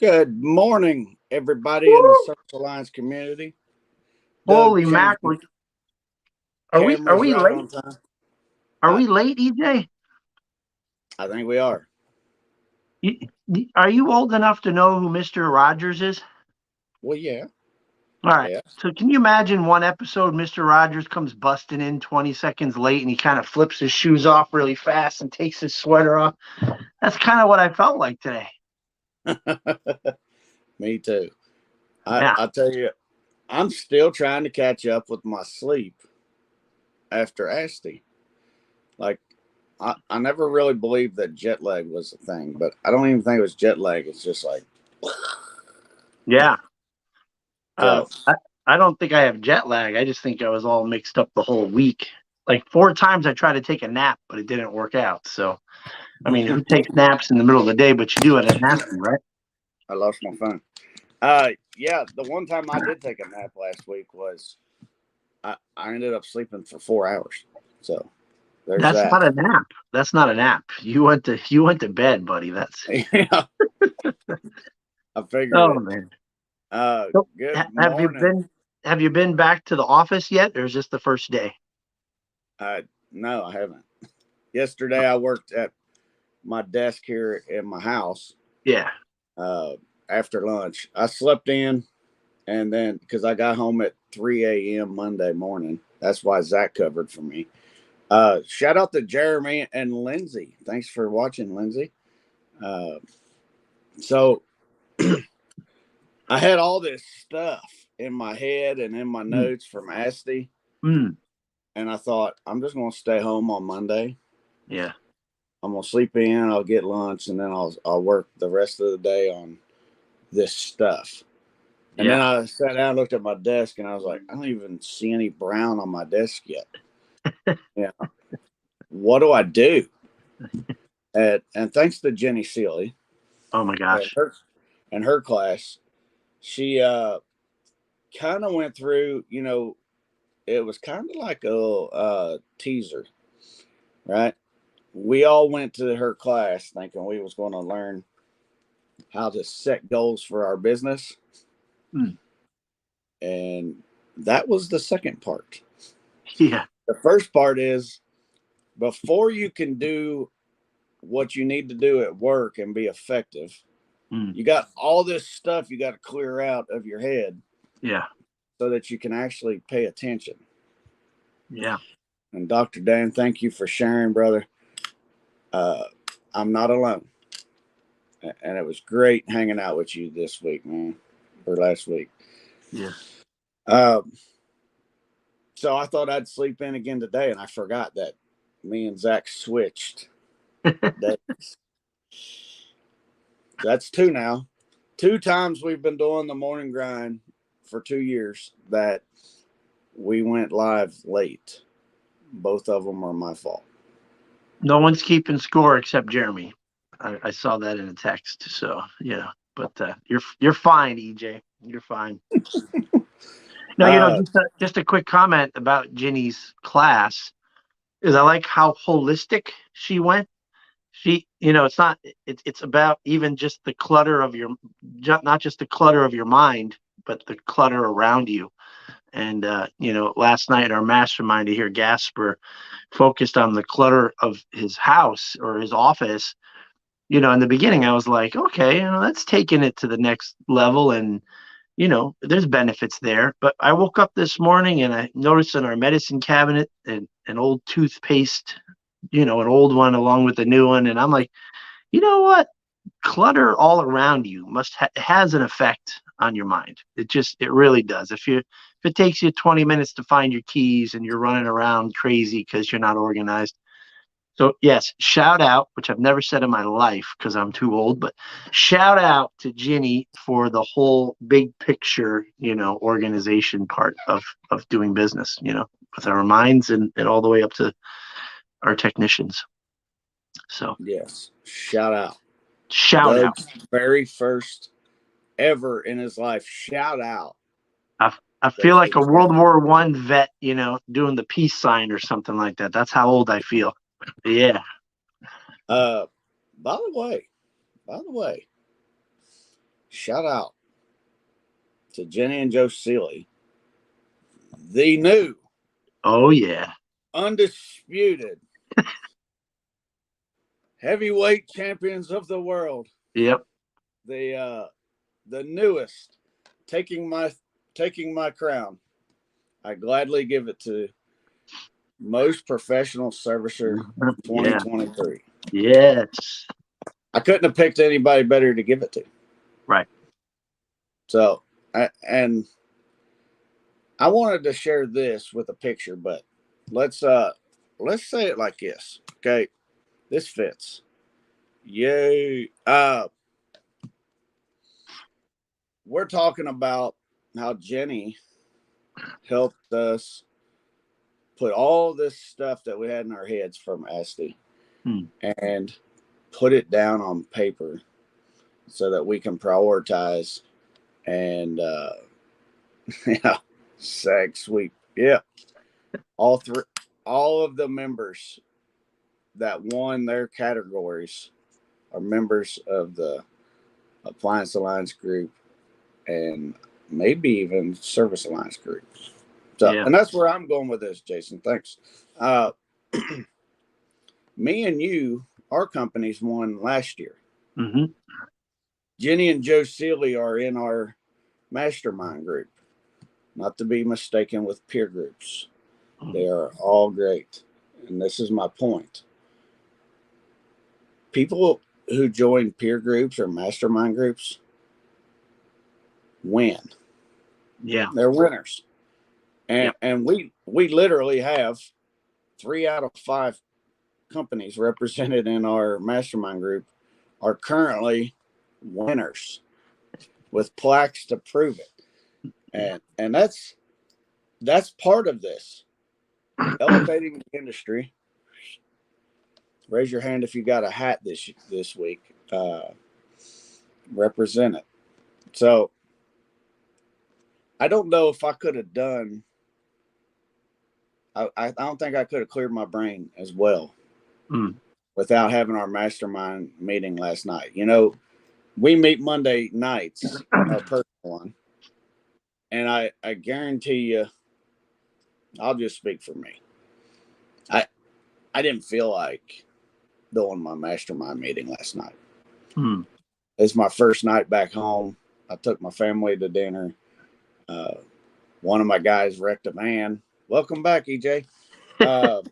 Good morning, everybody in the Woo! Search Alliance community. Doug Holy changed mackerel! Are we are cameras we right late? on time. Are I, we late, EJ? I think we are. Are you old enough to know who Mr. Rogers is? Well, yeah, All right. yeah. So can you imagine one episode Mr. Rogers comes busting in 20 seconds late and he kind of flips his shoes off really fast and takes his sweater off? That's kind of what I felt like today. Me too. Yeah. I tell you, I'm still trying to catch up with my sleep after ASTI. Like, I never really believed that jet lag was a thing, but I don't even think it was jet lag. It's just like, Yeah. Uh, so, I, I don't think I have jet lag. I just think I was all mixed up the whole week. Like 4 times I tried to take a nap, but it didn't work out. So, I mean, who takes naps in the middle of the day, but you do it at ASTI, right? I lost my phone. Yeah, the one time I did take a nap last week was I ended up sleeping for 4 hours. So there's That's that. not a nap. That's not a nap. You went to bed, buddy. That's Yeah, I figured oh it. man. So, Good have you morning. been back to the office yet, or is this the first day? Uh, no, I haven't. Yesterday I worked at my desk here in my house. Yeah. Uh, After lunch, I slept in, and then because I got home at 3 a.m. Monday morning, that's why Zach covered for me. Shout out to Jeremy and Lindsay. Thanks for watching, Lindsay. Uh, so I had all this stuff in my head and in my Mm, notes from ASTI, mm, and I thought I'm just going to stay home on Monday. yeah. I'm going to sleep in. I'll get lunch, and then I'll work the rest of the day on this stuff. And then Yeah. I sat down, looked at my desk, and I was like, I don't even see any brown on my desk yet. Yeah, what do I do? And thanks to Jenny Seeley Oh my and gosh. her class, she kind of went through. It was kind of like a teaser, right? We all went to her class thinking we was going to learn how to set goals for our business, Mm, and that was the second part. yeah. The first part is before you can do what you need to do at work and be effective, Mm, you got all this stuff you got to clear out of your head yeah. so that you can actually pay attention. Yeah. And Dr. Dan, thank you for sharing, brother. Uh, I'm not alone. And it was great hanging out with you this week, man, or last week. Yeah. Um, so I thought I'd sleep in again today, and I forgot that me and Zach switched days. That's two now. Two times we've been doing the morning grind for 2 years that we went live late. Both of them are my fault. No one's keeping score except Jeremy. I saw that in a text. So yeah. But you're fine, EJ. You're fine. No, Uh, just a quick comment about Ginny's class is I like how holistic she went. It's not it's about even just the clutter of your not just the clutter of your mind, but the clutter around you. And last night our mastermind here, Gasper, focused on the clutter of his house or his office. In the beginning I was like, okay, that's taking it to the next level, and there's benefits there. But I woke up this morning and I noticed in our medicine cabinet an old toothpaste, an old one along with the new one. And I'm like, you know what? Clutter all around you has an effect on your mind. It really does. If it takes you 20 minutes to find your keys and you're running around crazy because you're not organized. So yes, shout out, which I've never said in my life because I'm too old, but shout out to Ginny for the whole big picture, organization part of doing business, with our minds and all the way up to our technicians. So yes. Shout out. shout out. Doug's very first ever in his life. Shout out I feel goes like to a Jen. World War I vet, doing the peace sign or something like that. That's how old I feel. Yeah. Uh, by the way, by the way, shout out to Jenny and Joe Seeley, the new, Oh yeah. undisputed heavyweight champions of the world. Yep. The newest, taking my crown. I gladly give it to most professional servicer Yeah. 2023. Yes. I couldn't have picked anybody better to give it to. Right. So, and I wanted to share this with a picture, but let's say it like this. Okay, this fits. Yay! We're talking about how Jenny helped us put all this stuff that we had in our heads from ASTI and put it down on paper so that we can prioritize and yeah, sag sweep. Yeah. All of the members that won their categories are members of the Appliance Alliance group and maybe even Service Alliance group. So, Yeah. and that's where I'm going with this, Jason. Thanks. Me and you, our companies won last year. Mm-hmm. Jenny and Joe Seeley are in our mastermind group, not to be mistaken with peer groups. They are all great. And this is my point. People who join peer groups or mastermind groups win. Yeah. They're winners. And Yep. and we literally have 3 out of 5 companies represented in our mastermind group are currently winners with plaques to prove it. And that's part of this. Elevating the industry. Raise your hand if you got a hat this week. Represent it. So I don't know if I could have done. I don't think I could have cleared my brain as well without having our mastermind meeting last night. You know, we meet Monday nights, our personal one, and I guarantee you, I'll just speak for me. I didn't feel like doing my mastermind meeting last night. It's my first night back home. I took my family to dinner. One of my guys wrecked a van. Welcome back, EJ. Sorry,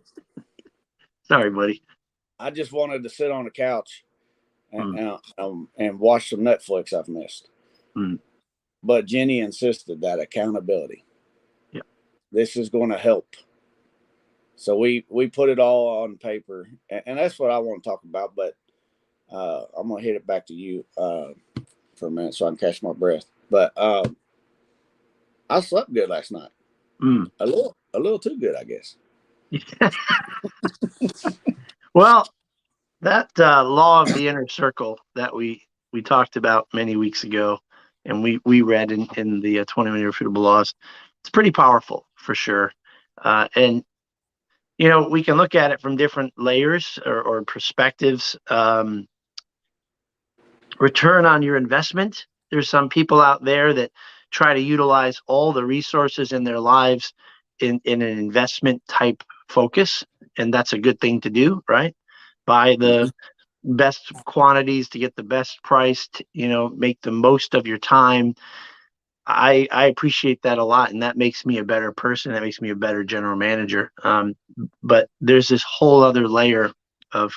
buddy. I just wanted to sit on the couch and watch some Netflix I've missed. But Jenny insisted that accountability. Yeah. This is going to help. So we put it all on paper, and that's what I want to talk about. But I'm going to hit it back to you for a minute so I can catch my breath. But I slept good last night. A little too good, I guess. Well, that law of the inner circle that we talked about many weeks ago, and we read in the 21 Irrefutable Laws, it's pretty powerful for sure. And you know, we can look at it from different layers or perspectives. Return on your investment. There's some people out there that try to utilize all the resources in their lives in an investment type focus, and that's a good thing to do, right? Buy the best quantities to get the best price, you know, make the most of your time. I appreciate that a lot, and that makes me a better person. That makes me a better general manager. But there's this whole other layer of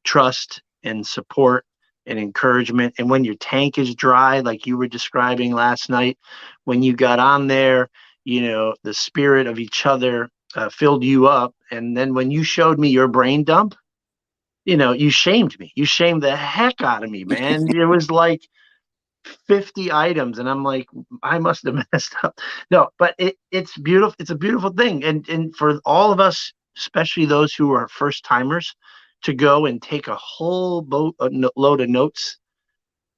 trust and support and encouragement. And when your tank is dry, like you were describing last night, when you got on there, you know, the spirit of each other filled you up. And then when you showed me your brain dump, you know, you shamed me. You shamed the heck out of me, man. It was like 50 items, and I'm like, I must have messed up. No, but it's beautiful. It's a beautiful thing. And for all of us, especially those who are first timers, to go and take a whole load of notes,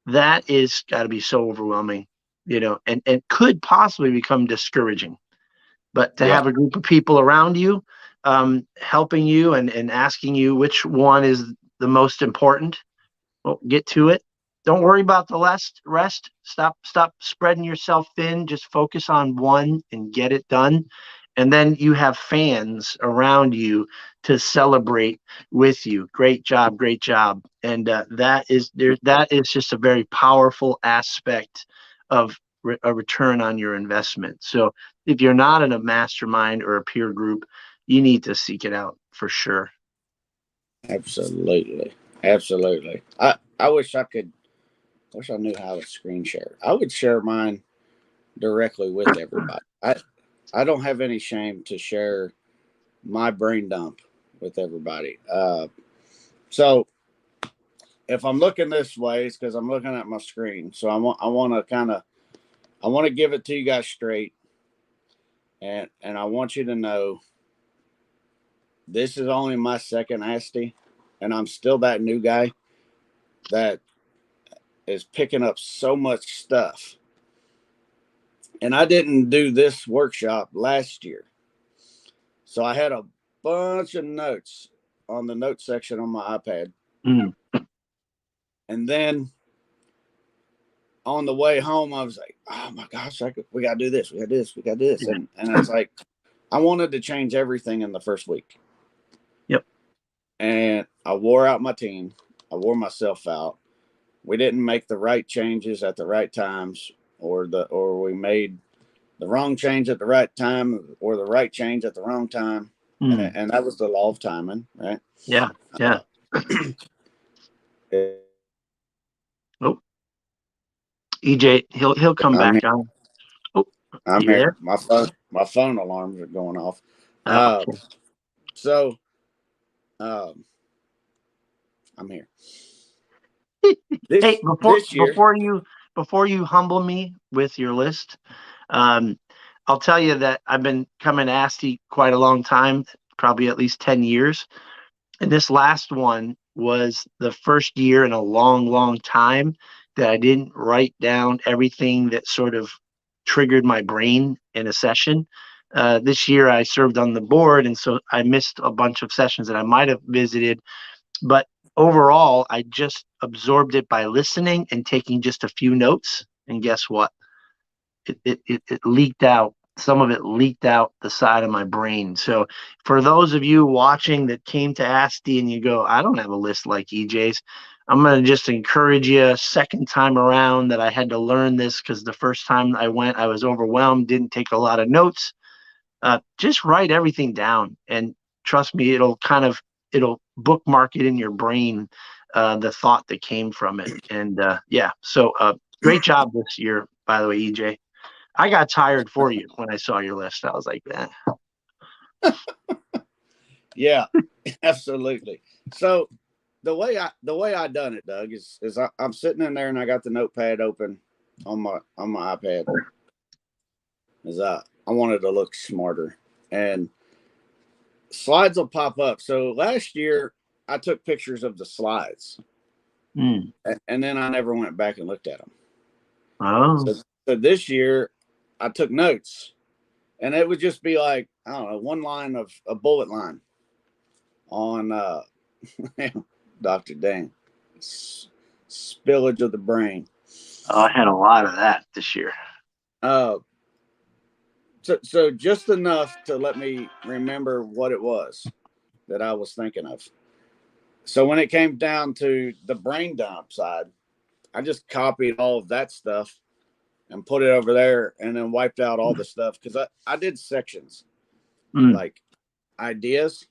that is got to be so overwhelming, you know, and could possibly become discouraging. But to have a group of people around you, helping you and asking you which one is the most important, well, get to it. don't worry about the rest. Stop spreading yourself thin. Just focus on one and get it done. And then you have fans around you to celebrate with you. Great job, great job. And that is just a very powerful aspect of a return on your investment. So if you're not in a mastermind or a peer group, you need to seek it out for sure. Absolutely. Absolutely. I wish I knew how to screen share. I would share mine directly with everybody. I don't have any shame to share my brain dump with everybody. So if I'm looking this way, it's because I'm looking at my screen. So I want to give it to you guys straight, and I want you to know this is only my second ASTI, and I'm still that new guy that is picking up so much stuff. And I didn't do this workshop last year. So I had a bunch of notes on the note section on my iPad. Mm. And then on the way home, I was like, oh my gosh, we got to do this. We got to do this. We got to do this. Yeah. And I was like, I wanted to change everything in the first week. Yep. And I wore out my team. I wore myself out. We didn't make the right changes at the right times, or we made the wrong change at the right time, or the right change at the wrong time. Mm. And that was the law of timing, right? Yeah. Yeah. Oh, EJ, he'll come I'm back here. on. Oh, I'm you here. there? My phone alarms are going off. Okay. So I'm here. Hey, This year, before you humble me with your list, um, I'll tell you that I've been coming to ASTI quite a long time, probably at least 10 years. And this last one was the first year in a long, long time that I didn't write down everything that sort of triggered my brain in a session. This year I served on the board, and so I missed a bunch of sessions that I might have visited. But overall, I just absorbed it by listening and taking just a few notes. And guess what? It leaked out. Some of it leaked out the side of my brain. So for those of you watching that came to ASTI and you go, I don't have a list like EJ's, I'm going to just encourage you second time around that I had to learn this because the first time I went, I was overwhelmed, didn't take a lot of notes. Just write everything down, and trust me, it'll bookmark it in your brain, the thought that came from it. And yeah, so great job this year, by the way, EJ. I got tired for you when I saw your list. I was like, yeah, absolutely. So the way I done it, Doug, is I'm sitting in there and I got the notepad open on my iPad. Is I wanted to look smarter, and slides will pop up. So last year I took pictures of the slides, and then I never went back and looked at them. Oh, So this year I took notes, and it would just be like, I don't know, one line of a bullet line on Dr. Dan, spillage of the brain. I had a lot of that this year. So just enough to let me remember what it was that I was thinking of. So when it came down to the brain dump side, I just copied all of that stuff and put it over there, and then wiped out all the stuff because I did sections like ideas,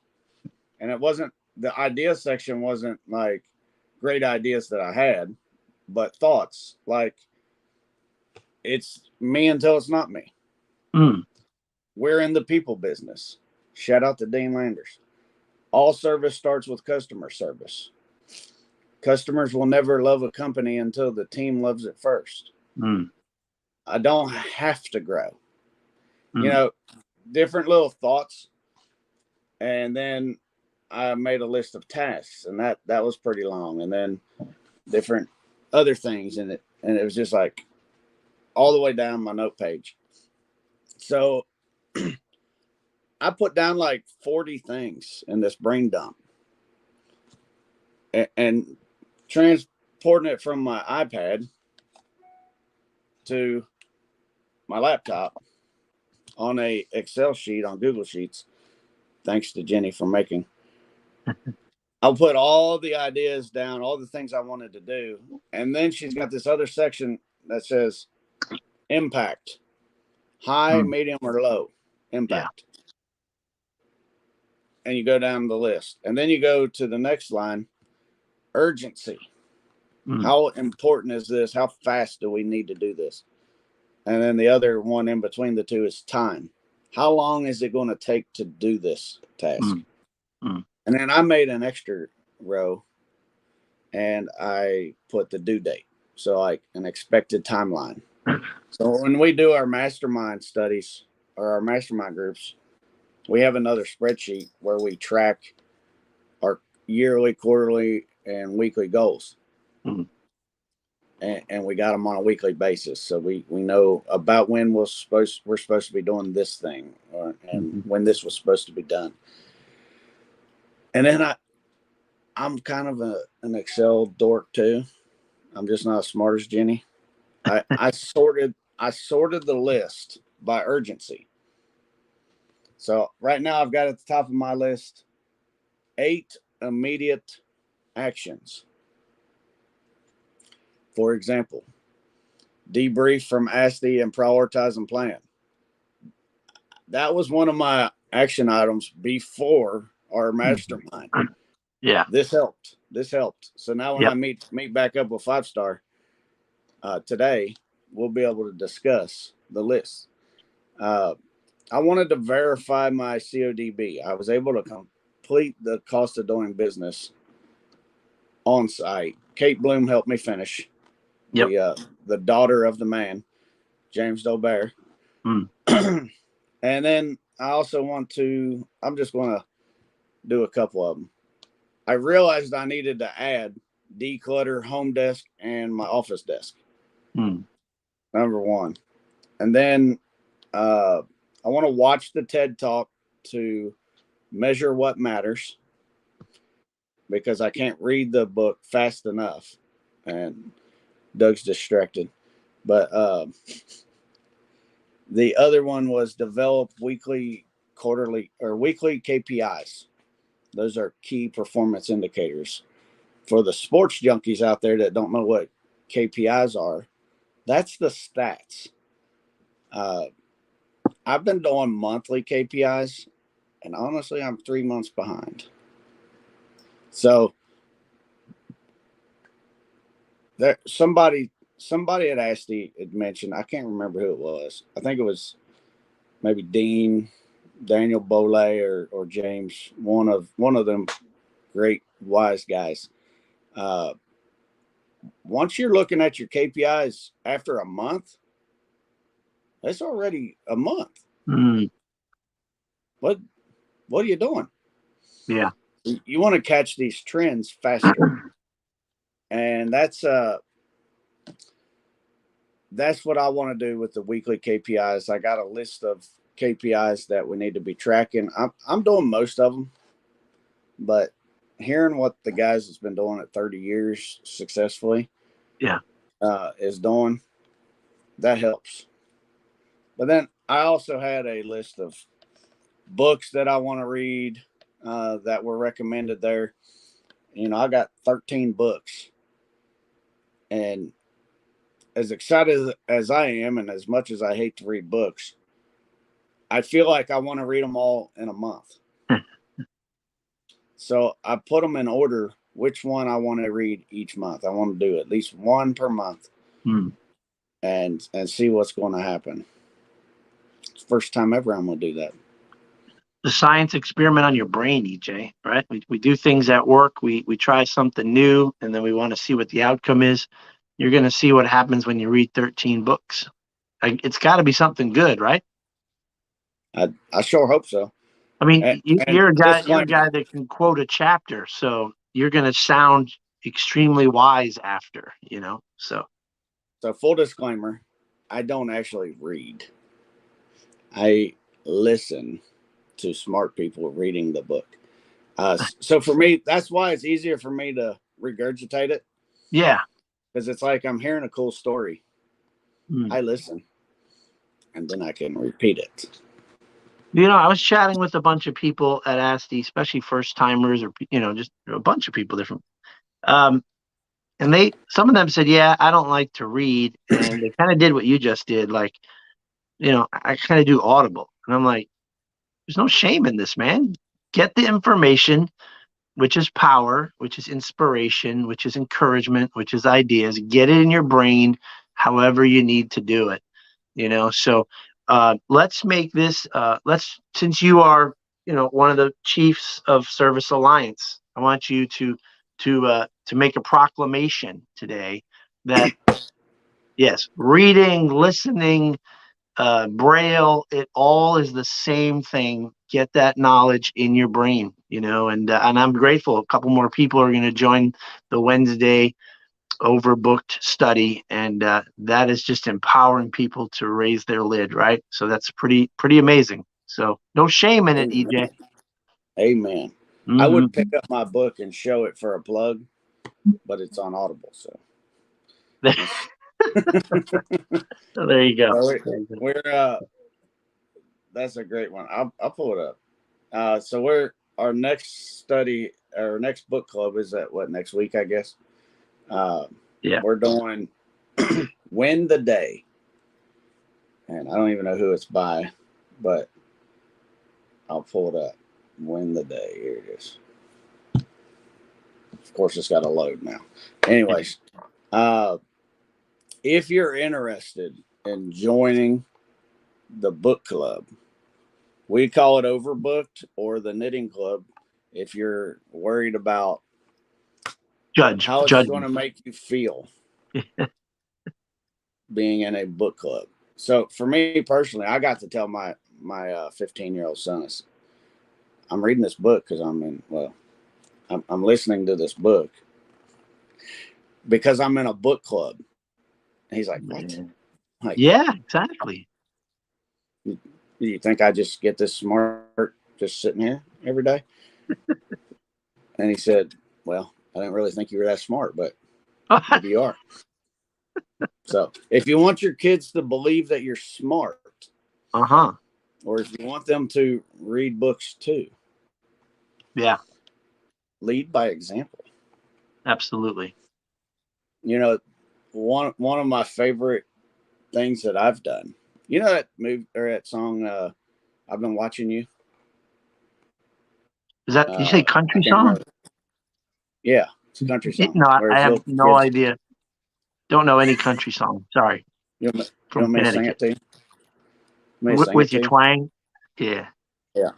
and it wasn't the idea section wasn't like great ideas that I had, but thoughts like it's me until it's not me. We're in the people business. Shout out to Dean Landers. All service starts with customer service. Customers will never love a company until the team loves it first. I don't have to grow. You know, different little thoughts. And then I made a list of tasks, and that was pretty long. And then different other things in it. And it was just like all the way down my note page. So I put down like 40 things in this brain dump. And transpose reporting it from my iPad to my laptop on a Excel sheet on Google Sheets. Thanks to Jenny for making. I'll put all the ideas down, all the things I wanted to do. And then she's got this other section that says impact, high, medium, or low impact. Yeah. And you go down the list. And then you go to the next line, urgency. How important is this? How fast do we need to do this? And then the other one in between the two is time. How long is it going to take to do this task? And then I made an extra row and I put the due date. So like an expected timeline. So when we do our mastermind studies or our mastermind groups, we have another spreadsheet where we track our yearly, quarterly, and weekly goals. And we got them on a weekly basis. So we know about when we're supposed to be doing this thing and when this was supposed to be done. And then I'm kind of an Excel dork too. I'm just not as smart as Jenny. I sorted the list by urgency. So right now I've got at the top of my list 8 immediate actions. For example, debrief from ASTI and prioritize and plan. That was one of my action items before our mastermind. Yeah. This helped. So now when I meet back up with 5 Star today, we'll be able to discuss the list. I wanted to verify my CODB. I was able to complete the cost of doing business on site. Kate Bloom helped me finish. The daughter of the man, James Dolbear. And then I also I'm just going to do a couple of them. I realized I needed to add declutter, home desk, and my office desk. Number 1. And then I want to watch the TED Talk to measure what matters because I can't read the book fast enough. And Doug's distracted. But the other one was develop weekly, quarterly, or weekly KPIs. Those are key performance indicators. For the sports junkies out there that don't know what KPIs are, that's the stats. I've been doing monthly KPIs, and honestly, I'm 3 months behind. So there, somebody at ASTI had mentioned, I can't remember who it was. I think it was maybe Daniel Boley or James, one of them great wise guys. Once you're looking at your KPIs after a month, it's already a month. What are you doing? Yeah. You want to catch these trends faster. And that's what I want to do with the weekly KPIs. I got a list of KPIs that we need to be tracking. I'm doing most of them, but hearing what the guys that's been doing it 30 years successfully is doing, that helps. But then I also had a list of books that I want to read that were recommended there. I got 13 books. And as excited as I am, and as much as I hate to read books, I feel like I want to read them all in a month. So I put them in order, which one I want to read each month. I want to do at least one per month and see what's going to happen. It's the first time ever I'm going to do that. The science experiment on your brain, EJ, right? We do things at work. We try something new, and then we want to see what the outcome is. You're going to see what happens when you read 13 books. It's got to be something good, right? I sure hope so. I mean, you're a guy that can quote a chapter, so you're going to sound extremely wise after, So full disclaimer, I don't actually read. I listen to smart people reading the book. So for me, that's why it's easier for me to regurgitate it. Yeah. because it's like I'm hearing a cool story. Hmm. I listen, and then I can repeat it. I was chatting with a bunch of people at ASTI, especially first timers, or just a bunch of people different. And some of them said, "Yeah, I don't like to read," and they kind of did what you just did, like, I kind of do Audible, and I'm like, "There's no shame in this, man. Get the information, which is power, which is inspiration, which is encouragement, which is ideas. Get it in your brain, however you need to do it." So let's make this. Since you are, one of the chiefs of Service Alliance, I want you to make a proclamation today that yes, reading, listening, Braille, it all is the same thing. Get that knowledge in your brain, and I'm grateful. A couple more people are going to join the Wednesday overbooked study, and that is just empowering people to raise their lid, right? So that's pretty amazing. So no shame in it, Amen. EJ. Amen. I Mm-hmm. would pick up my book and show it for a plug, but it's on Audible, so There you go. so we're that's a great one. I'll pull it up. So our next study, our next book club is at what, next week, I guess. Yeah. We're doing Win the Day, and I don't even know who it's by, but I'll pull it up. Win the Day. Here it is. Of course, it's got to load now. Anyways, if you're interested in joining the book club, we call it Overbooked or the Knitting Club. If you're worried about how it's going to make you feel being in a book club. So for me personally, I got to tell my 15-year-old son, I'm reading this book because I'm listening to this book because I'm in a book club. And he's like, what? Like, yeah, exactly. You think I just get this smart just sitting here every day? And he said, well, I didn't really think you were that smart, but maybe you are. So if you want your kids to believe that you're smart, or if you want them to read books too, yeah, lead by example. Absolutely. One of my favorite things that I've done. You know that movie or that song, I've Been Watching You? Is that, you say country song? Remember. Yeah, it's a country song. No, I have no idea. Don't know any country song. Sorry. You want me to sing it to you? With your twang? Yeah. Yeah.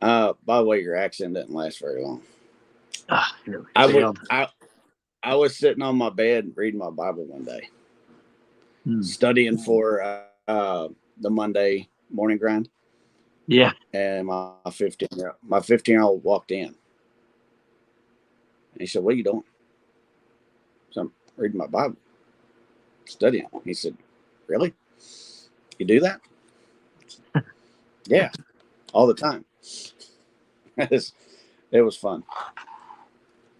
By the way, your accent didn't last very long. I was sitting on my bed reading my Bible one day, studying for the Monday morning grind. Yeah. And my 15-year-old walked in. And he said, what are you doing? So I'm reading my Bible, studying. He said, really? You do that? Yeah, all the time. It was fun.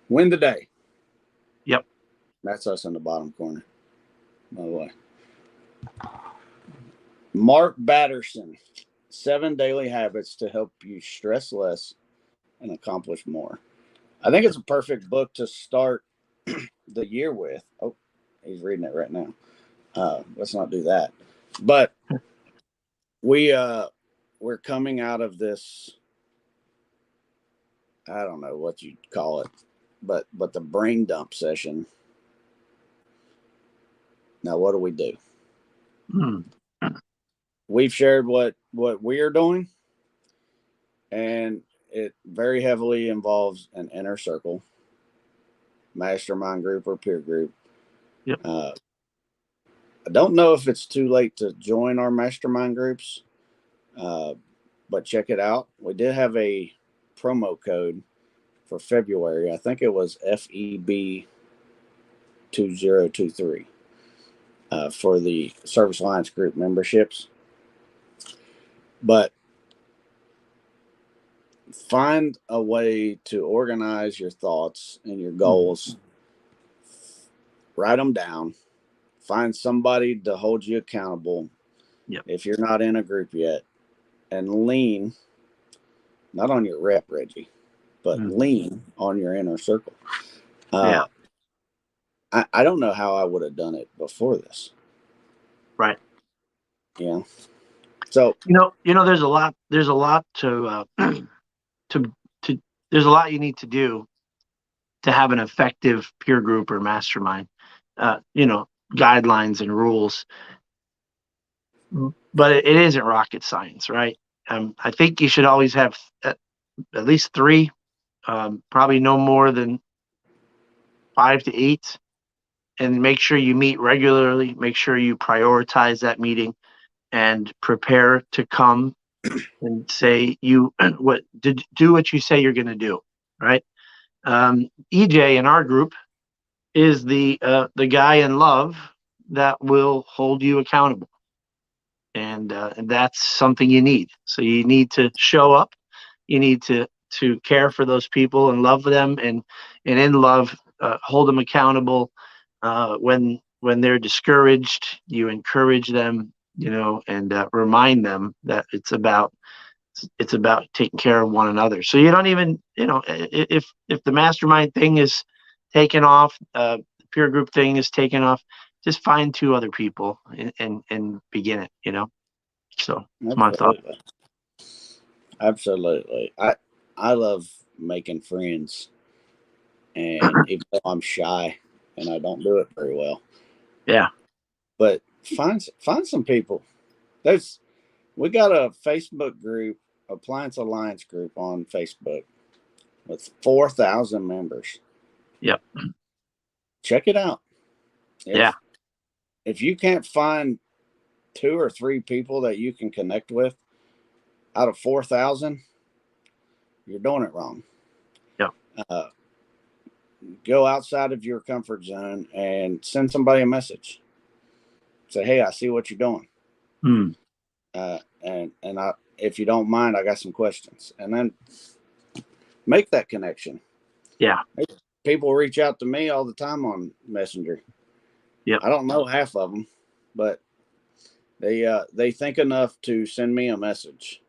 Win the Day. Yep. That's us in the bottom corner, by the way. Mark Batterson, 7 Daily Habits to Help You Stress Less and Accomplish More. I think it's a perfect book to start the year with. Oh, he's reading it right now. Let's not do that. But we're coming out of this, I don't know what you'd call it, but the brain dump session. Now, what do we do? We've shared what we are doing, and it very heavily involves an inner circle, mastermind group, or peer group. Yep. I don't know if it's too late to join our mastermind groups, but check it out. We did have a promo code for February. I think it was FEB 2023 for the Service Alliance group memberships. But find a way to organize your thoughts and your goals write them down, find somebody to hold you accountable Yep. if you're not in a group yet, and lean not on your rep, Reggie, but lean on your inner circle. Yeah. I don't know how I would have done it before this. Right. Yeah. So there's a lot to to there's a lot you need to do to have an effective peer group or mastermind. Guidelines and rules, but it isn't rocket science, right? I think you should always have at least three, probably no more than 5 to 8, and make sure you meet regularly. Make sure you prioritize that meeting and prepare to come and say you what did do what you say you're going to do, right? EJ in our group is the guy in love that will hold you accountable, and that's something you need. So you need to show up. You need to care for those people and love them, and in love, hold them accountable. When they're discouraged, you encourage them, and remind them that it's about taking care of one another. So you don't even, if the mastermind thing is taken off, the peer group thing is taken off, just find 2 other people and begin it. So it's my thought. absolutely, absolutely. I love making friends, and even though I'm shy and I don't do it very well, Yeah. but find some people. There's we got a Facebook group, Appliance Alliance group on Facebook with 4,000 members. Yep. Check it out. Yeah. If you can't find 2 or 3 people that you can connect with out of 4,000, you're doing it wrong. Yep. Go outside of your comfort zone and send somebody a message. Say, hey, I see what you're doing. And if you don't mind, I got some questions. And then make that connection. Yeah. People reach out to me all the time on Messenger. Yep. I don't know half of them, but they think enough to send me a message.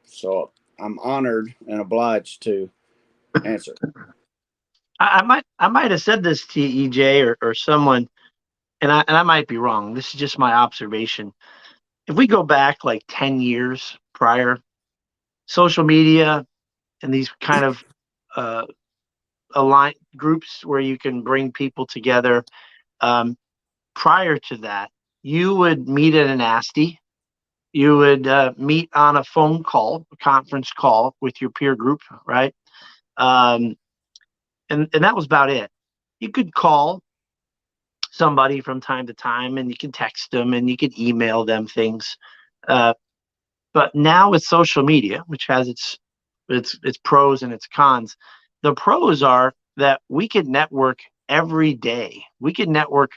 So I'm honored and obliged to answer. I might have said this to EJ or someone, and I might be wrong. This is just my observation. If we go back like 10 years prior, social media and these kind of uh, align groups where you can bring people together. Prior to that, you would meet at an ASTI. You would meet on a phone call, a conference call with your peer group, right? Um, and that was about it. You could call somebody from time to time, and you can text them, and you can email them things. Uh, but now with social media, which has its pros and its cons, the pros are that we can network every day. We can network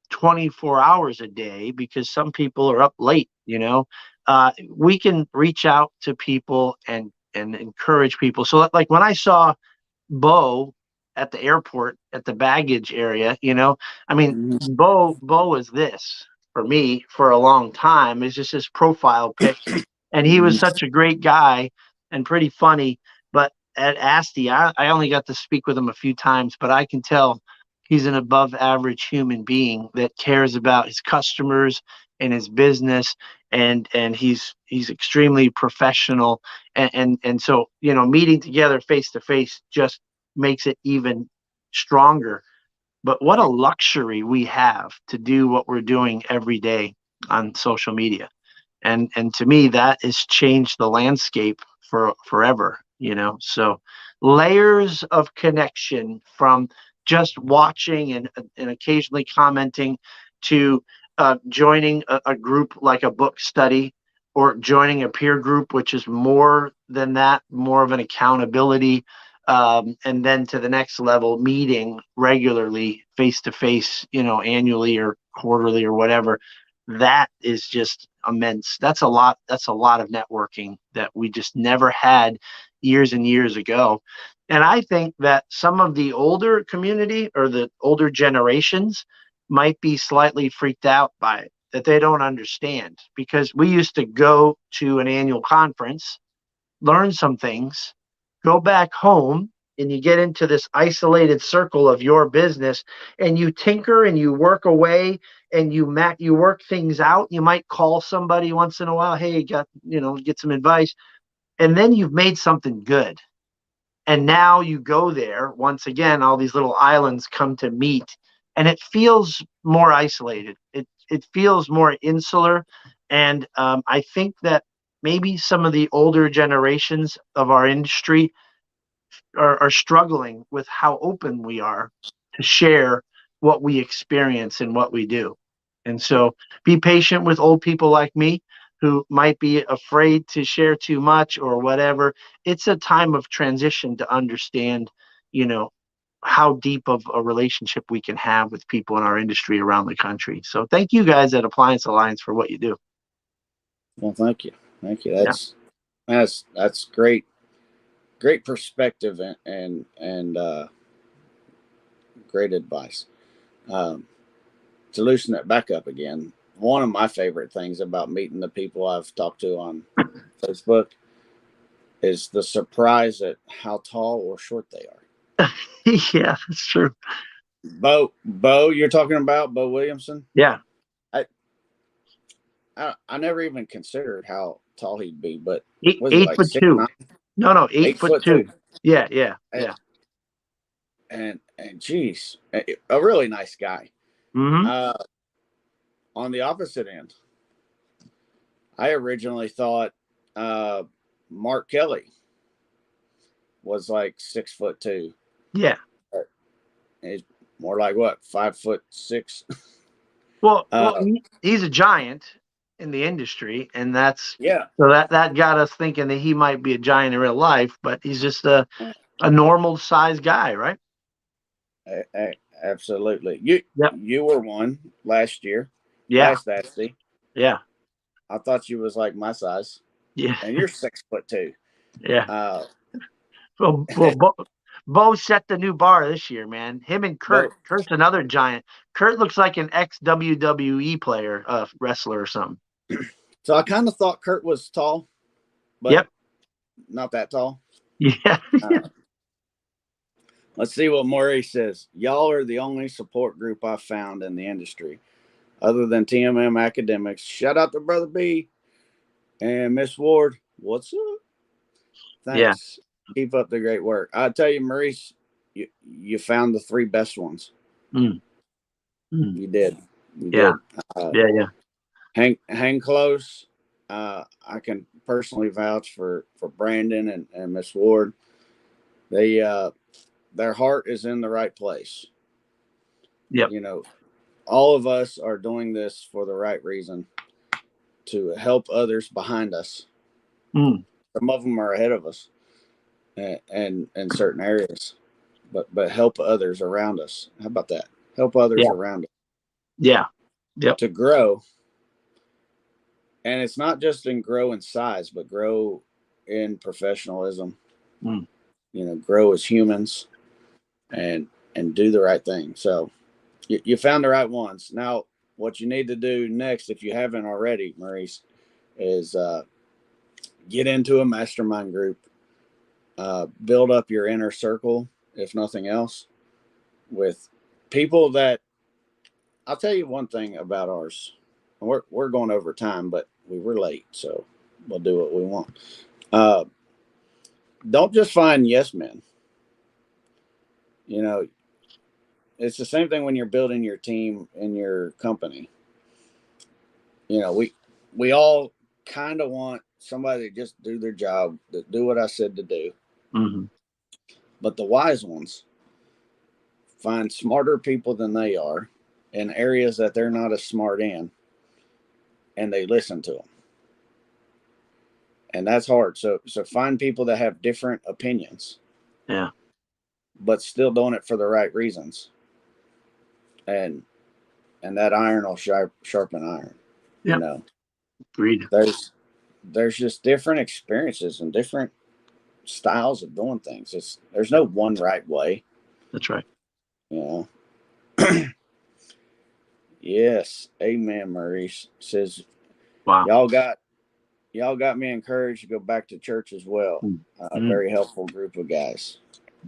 24 hours a day because some people are up late. We can reach out to people and encourage people. So like when I saw Bo at the airport at the baggage area, I mean, Mm-hmm. Bo is this for me for a long time. It's just his profile pic, and he was such a great guy and pretty funny. But at ASTI, I only got to speak with him a few times, but I can tell he's an above average human being that cares about his customers and his business, and he's extremely professional, and so meeting together face to face just makes it even stronger. But what a luxury we have to do what we're doing every day on social media. And to me, that has changed the landscape for forever. So layers of connection from just watching and occasionally commenting to joining a group like a book study, or joining a peer group, which is more than that, more of an accountability, and then to the next level, meeting regularly face to face, annually or quarterly or whatever. That is just immense. That's a lot of networking that we just never had years and years ago. And I think that some of the older community or the older generations might be slightly freaked out by it, that they don't understand, because we used to go to an annual conference, learn some things, go back home, and you get into this isolated circle of your business, and you tinker and you work away, and you work things out. You might call somebody once in a while, hey, get some advice, and then you've made something good. And now you go there once again, all these little islands come to meet, and it feels more isolated. It feels more insular. And I think that maybe some of the older generations of our industry are struggling with how open we are to share what we experience and what we do. And so be patient with old people like me who might be afraid to share too much or whatever. It's a time of transition to understand, how deep of a relationship we can have with people in our industry around the country. So thank you guys at Appliance Alliance for what you do. Well, thank you. That's great. Great perspective and great advice. To loosen it back up again, one of my favorite things about meeting the people I've talked to on Facebook is the surprise at how tall or short they are. Yeah, that's true. Bo, you're talking about Bo Williamson? Yeah. I never even considered how tall he'd be, but was he Eight like foot two. 6'9"? No, 8 foot 2. 8'2". Yeah. And geez, a really nice guy. Mm-hmm. On the opposite end, I originally thought Mark Kelly was like 6'2". Yeah. He's more like what, 5'6". Well, he's a giant in the industry, and Yeah, so that got us thinking that he might be a giant in real life, but he's just a normal size guy, right? absolutely. Yep. You were one last year, Yeah. last ASTI. Yeah. I thought you was like my size, Yeah. and you're 6'2". Yeah. Uh, Well, Bo set the new bar this year, man. Him and Kurt. but Kurt's another giant. Kurt looks like an ex WWE player, wrestler or something. so I kind of thought Kurt was tall, but Yep. not that tall. Yeah. Let's see what Maurice says. Y'all are the only support group I've found in the industry, other than TMM Academics. Shout out to Brother B and Miss Ward. What's up? Yeah. Thanks. Keep up the great work. I tell you, Maurice, you found the three best ones. Mm. You did. You Yeah. did. Yeah. Hang close. I can personally vouch for Brandon and Miss Ward. They their heart is in the right place. Yep. All of us are doing this for the right reason, to help others behind us. Some of them are ahead of us, and in certain areas, but help others around us. How about that? Help others around us. Yeah. Yep. To grow, and it's not just in grow in size, but grow in professionalism. Grow as humans, and do the right thing. So you found the right ones. Now, what you need to do next, if you haven't already, Maurice, is get into a mastermind group, build up your inner circle, if nothing else, with people that, I'll tell you one thing about ours. We're going over time, but we were late, so we'll do what we want. Don't just find yes men. It's the same thing when you're building your team in your company. We all kind of want somebody to just do their job, to do what I said to do. But the wise ones find smarter people than they are in areas that they're not as smart in, and they listen to them. And that's hard. So find people that have different opinions. Yeah. But still doing it for the right reasons. And that iron will sharpen iron. Yep. Agreed. There's just different experiences and different styles of doing things. There's no one right way. That's right. You know. Yes, amen. Maurice says, Wow. y'all got me encouraged to go back to church as well. Very helpful group of guys.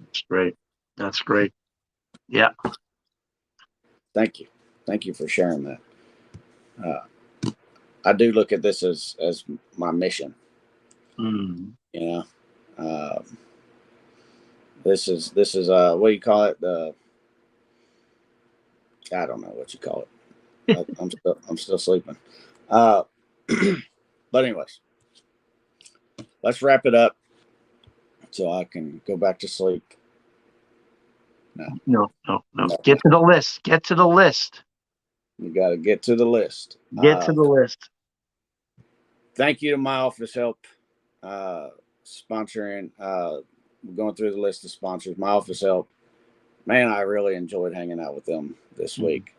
That's great. That's great. Yeah. Thank you for sharing that. I do look at this as my mission. You know, this is what do you call it? I don't know what you call it. I'm still sleeping. But anyways, let's wrap it up so I can go back to sleep. No. Get to the list. Get to the list. You got to get to the list. Get to the list. Thank you to My Office Help sponsoring. Going through the list of sponsors. My Office Help. Man, I really enjoyed hanging out with them this week.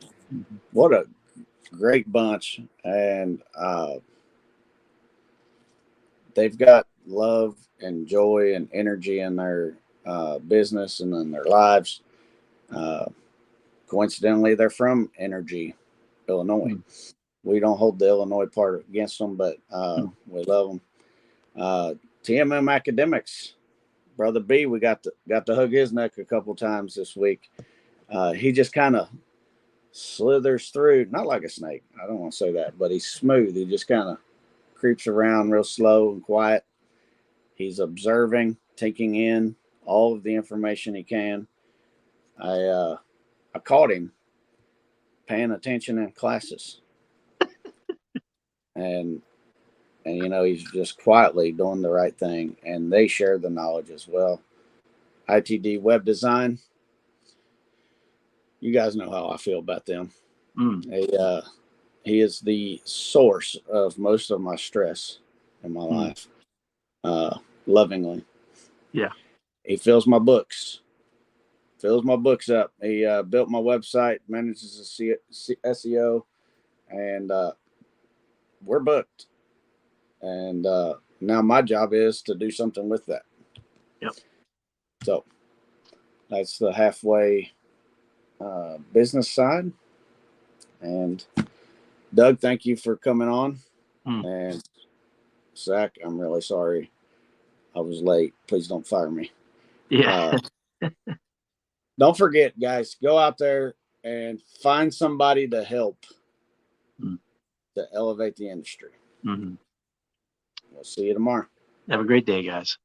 What a great bunch. And they've got love and joy and energy in their business and in their lives. Coincidentally, they're from Energy, Illinois. We don't hold the Illinois part against them, but we love them. TMM Academics, Brother B, we got to hug his neck a couple times this week. He just kind of slithers through, not like a snake. I don't want to say that, but he's smooth. He just kind of creeps around real slow and quiet. He's observing, taking in all of the information he can. I caught him paying attention in classes. and he's just quietly doing the right thing, and they share the knowledge as well. ITD Web Design, you guys know how I feel about them. He is the source of most of my stress in my life, lovingly. Yeah. He fills my books up. He built my website, manages the SEO, and we're booked. And now my job is to do something with that. Yep. So that's the halfway business side. And Doug, thank you for coming on. And Zach, I'm really sorry I was late. Please don't fire me. Yeah. Don't forget, guys, go out there and find somebody to help to elevate the industry. We'll see you tomorrow. Have a great day, guys.